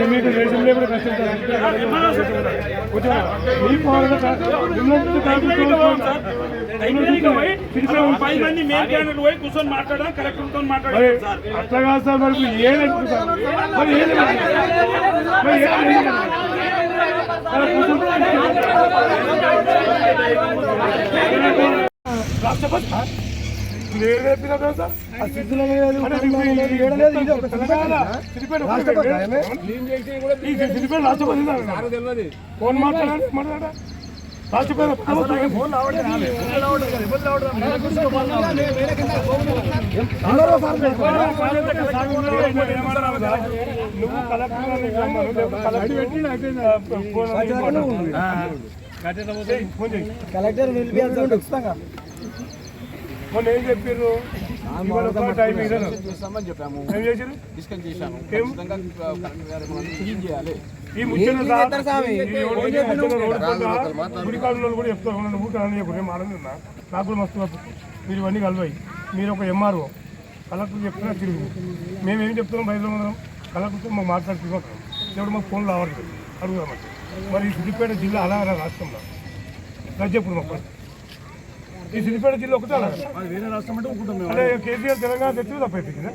మీకు దేశంలో కూడా కష్టం అట్లా కాదు సార్ మరి రాష్ట్రపతి ఫోన్ మాట్లాడండి కలెక్టర్ మొన్న ఏం చెప్పారు ఈ ముఖ్యంగా గుడికాడులో కూడా చెప్తారు ఊరికే మాట్లాడుతున్నా నాకు కూడా మస్తు మీరు ఇవన్నీ కలవాయి మీరు ఒక ఎంఆర్ఓ కలెక్టర్ చెప్తున్నా తిరిగి మేమేం చెప్తున్నాం బయట ఉన్నాం కలెక్టర్తో మాకు మాట్లాడుతున్నాం ఇప్పుడు మాకు ఫోన్లు రావట్లేదు అడుగుదామంటే మరి ఈ సిద్దిపేట జిల్లా అలా రాష్ట్రంలో చెప్పు మాకు ఈ సిద్దిపేట జిల్లా ఒకటే అలా వేరే రాష్ట్రం అంటే కేసీఆర్ తెలంగాణ తెచ్చి తప్పైపోయింది